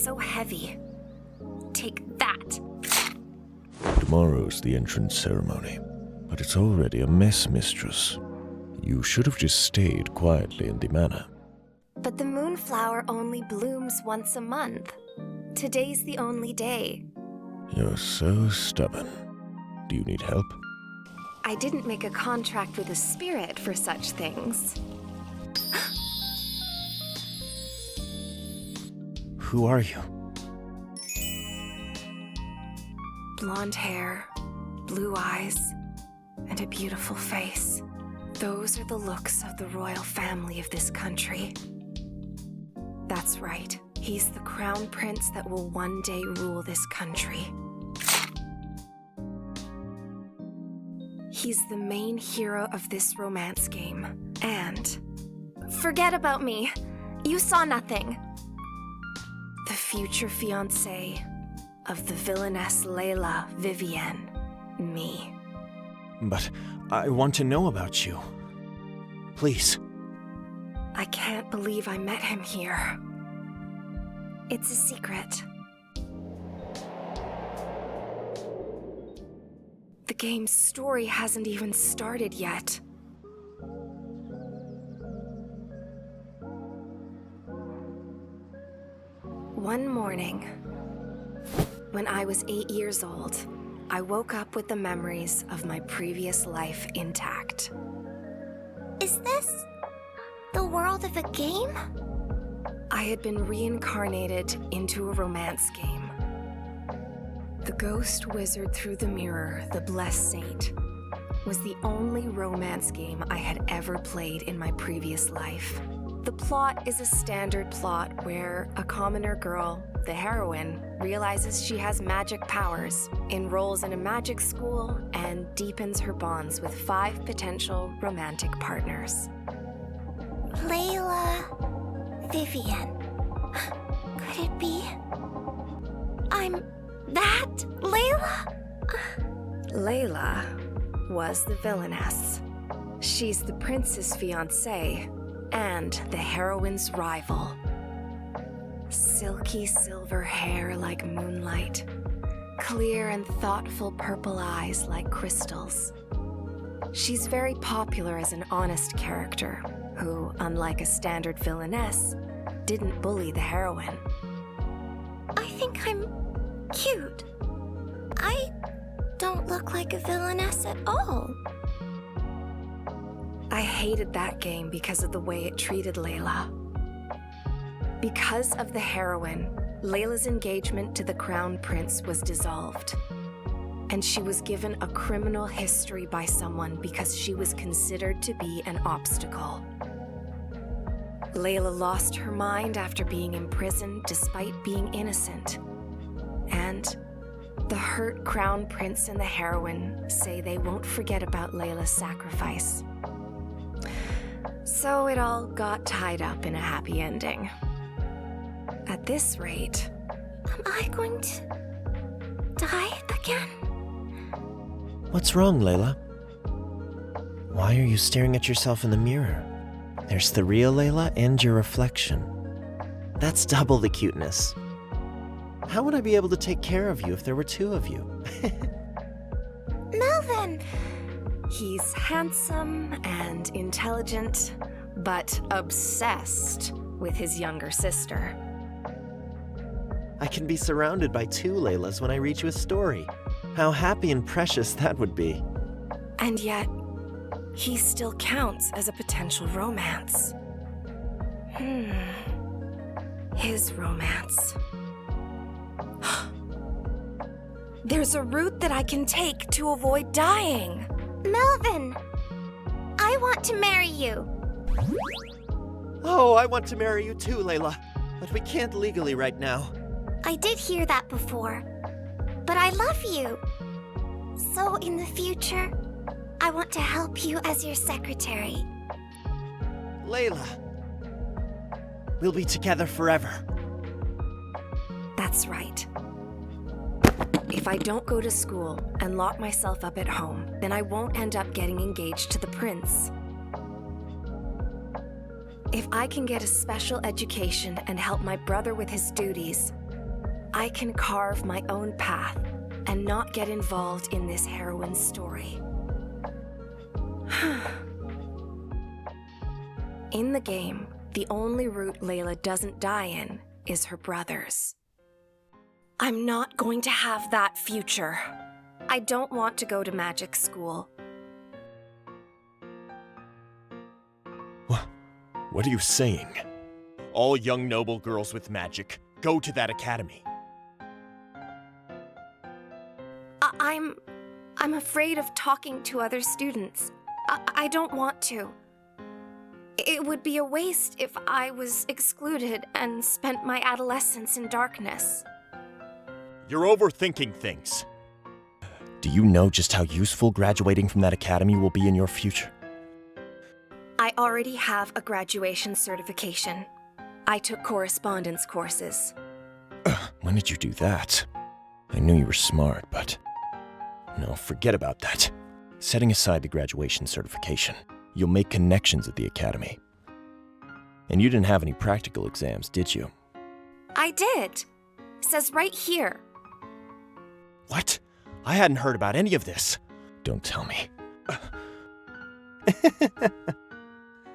so heavy. Take that. Tomorrow's the entrance ceremony, but it's already a mess, mistress. You should have just stayed quietly in the manor. But the moonflower only blooms once a month. Today's the only day. You're so stubborn. Do you need help? I didn't make a contract with a spirit for such things. Who are you? Blonde hair, blue eyes, and a beautiful face. Those are the looks of the royal family of this country. That's right. He's the crown prince that will one day rule this country. He's the main hero of this romance game. And forget about me. You saw nothing. The future fiancé of the villainess Layla Vivienne. Me. But I want to know about you. Please. I can't believe I met him here. It's a secret. The game's story hasn't even started yet. One morning, when I was 8 years old, I woke up with the memories of my previous life intact. Is this the world of a game? I had been reincarnated into a romance game. The Ghost Wizard Through the Mirror, the Blessed Saint, was the only romance game I had ever played in my previous life. The plot is a standard plot where a commoner girl, the heroine, realizes she has magic powers, enrolls in a magic school, and deepens her bonds with 5 potential romantic partners. Layla Vivienne. Could it be? I'm that Layla? Layla was the villainess. She's the prince's fiancée and the heroine's rival. Silky silver hair like moonlight, clear and thoughtful purple eyes like crystals. She's very popular as an honest character who, unlike a standard villainess, didn't bully the heroine. I think I'm cute. I don't look like a villainess at all. I hated that game because of the way it treated Layla. Because of the heroine, Layla's engagement to the crown prince was dissolved, and she was given a criminal history by someone because she was considered to be an obstacle. Layla lost her mind after being imprisoned despite being innocent, and the hurt crown prince and the heroine say they won't forget about Layla's sacrifice. So it all got tied up in a happy ending. At this rate... Am I going to die again? What's wrong, Layla? Why are you staring at yourself in the mirror? There's the real Layla and your reflection. That's double the cuteness. How would I be able to take care of you if there were 2 of you? Melvin! He's handsome and intelligent, but obsessed with his younger sister. I can be surrounded by 2 Laylas when I read you a story. How happy and precious that would be. And yet, he still counts as a potential romance. His romance. There's a route that I can take to avoid dying. Melvin! I want to marry you. Oh, I want to marry you too, Layla. But we can't legally right now. I did hear that before. But I love you. So in the future, I want to help you as your secretary. Layla. We'll be together forever. That's right. If I don't go to school and lock myself up at home, then I won't end up getting engaged to the prince. If I can get a special education and help my brother with his duties, I can carve my own path and not get involved in this heroine's story. In the game, the only route Layla doesn't die in is her brother's. I'm not going to have that future. I don't want to go to magic school. What are you saying? All young noble girls with magic go to that academy. I'm afraid of talking to other students. I don't want to. It would be a waste if I was excluded and spent my adolescence in darkness. You're overthinking things. Do you know just how useful graduating from that academy will be in your future? I already have a graduation certification. I took correspondence courses. When did you do that? I knew you were smart, but... No, forget about that. Setting aside the graduation certification, you'll make connections at the academy. And you didn't have any practical exams, did you? I did. Says right here. What? I hadn't heard about any of this. Don't tell me.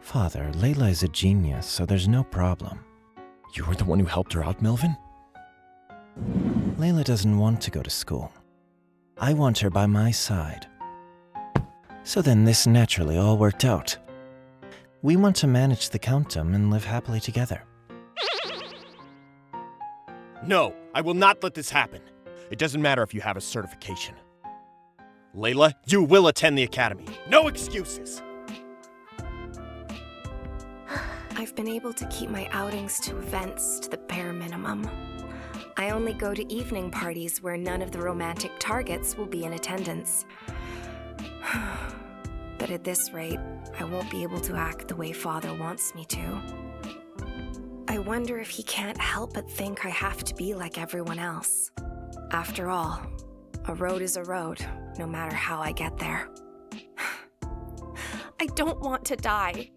Father, Layla is a genius, so there's no problem. You were the one who helped her out, Melvin? Layla doesn't want to go to school. I want her by my side. So then this naturally all worked out. We want to manage the Countum and live happily together. No, I will not let this happen. It doesn't matter if you have a certification. Layla, you will attend the academy. No excuses! I've been able to keep my outings to events to the bare minimum. I only go to evening parties where none of the romantic targets will be in attendance. But at this rate, I won't be able to act the way Father wants me to. I wonder if he can't help but think I have to be like everyone else. After all, a road is a road, no matter how I get there. I don't want to die.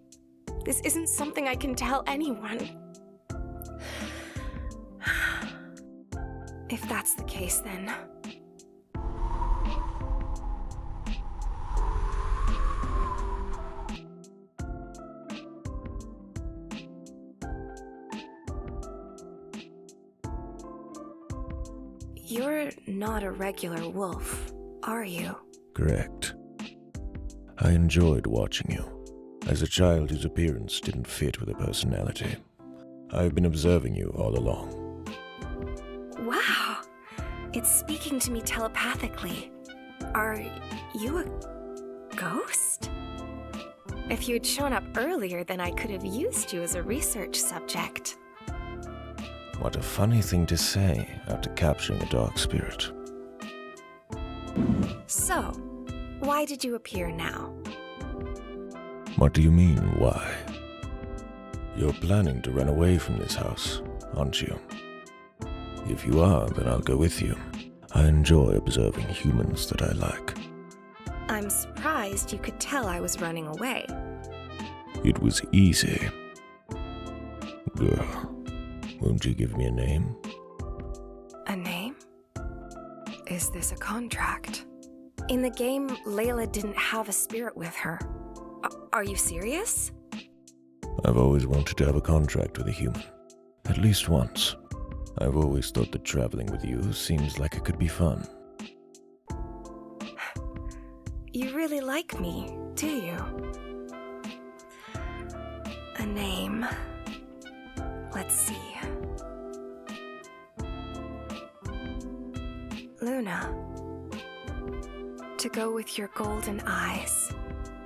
This isn't something I can tell anyone. If that's the case, then... You're not a regular wolf, are you? Correct. I enjoyed watching you. As a child whose appearance didn't fit with a personality, I've been observing you all along. Wow! It's speaking to me telepathically. Are you a ghost? If you had shown up earlier, then I could have used you as a research subject. What a funny thing to say after capturing a dark spirit. So, why did you appear now? What do you mean, why? You're planning to run away from this house, aren't you? If you are, then I'll go with you. I enjoy observing humans that I like. I'm surprised you could tell I was running away. It was easy. Girl, won't you give me a name? A name? Is this a contract? In the game, Layla didn't have a spirit with her. Are you serious? I've always wanted to have a contract with a human. At least once. I've always thought that traveling with you seems like it could be fun. You really like me, do you? A name. Let's see. Luna. To go with your golden eyes.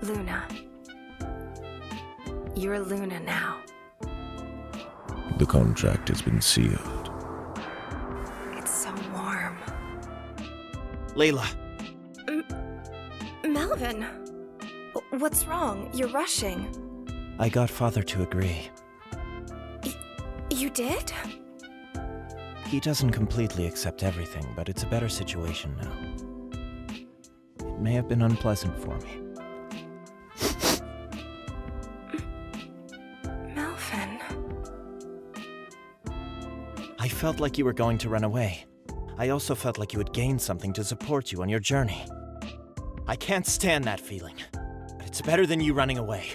Luna. You're Luna now. The contract has been sealed. It's so warm. Layla, Melvin! What's wrong? You're rushing. I got Father to agree. You did? He doesn't completely accept everything, but it's a better situation now. It may have been unpleasant for me. I felt like you were going to run away. I also felt like you had gained something to support you on your journey. I can't stand that feeling, but it's better than you running away.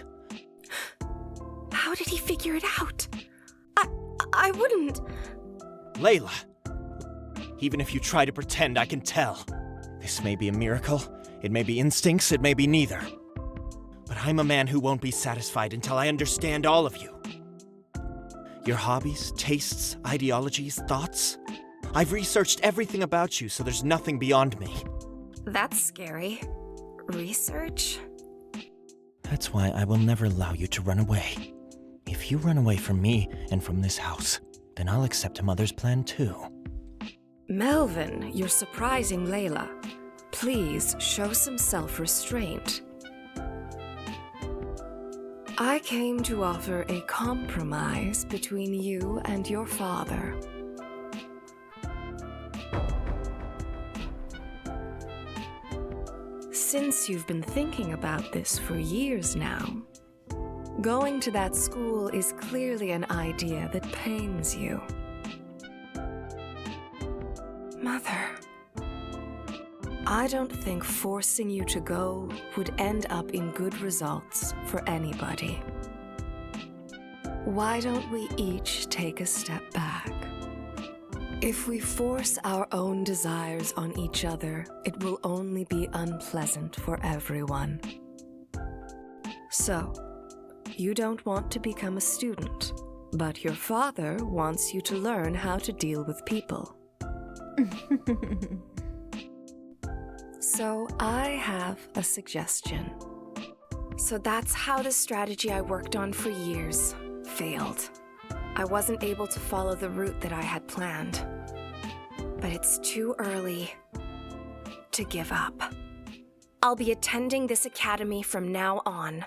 How did he figure it out? I wouldn't... Layla! Even if you try to pretend, I can tell. This may be a miracle, it may be instincts, it may be neither. But I'm a man who won't be satisfied until I understand all of you. Your hobbies, tastes, ideologies, thoughts. I've researched everything about you, so there's nothing beyond me. That's scary. Research? That's why I will never allow you to run away. If you run away from me and from this house, then I'll accept Mother's plan too. Melvin, you're surprising Layla. Please show some self-restraint. I came to offer a compromise between you and your father. Since you've been thinking about this for years now, going to that school is clearly an idea that pains you. Mother, I don't think forcing you to go would end up in good results for anybody. Why don't we each take a step back? If we force our own desires on each other, it will only be unpleasant for everyone. So, you don't want to become a student, but your father wants you to learn how to deal with people. So I have a suggestion. So that's how the strategy I worked on for years failed. I wasn't able to follow the route that I had planned. But it's too early to give up. I'll be attending this academy from now on.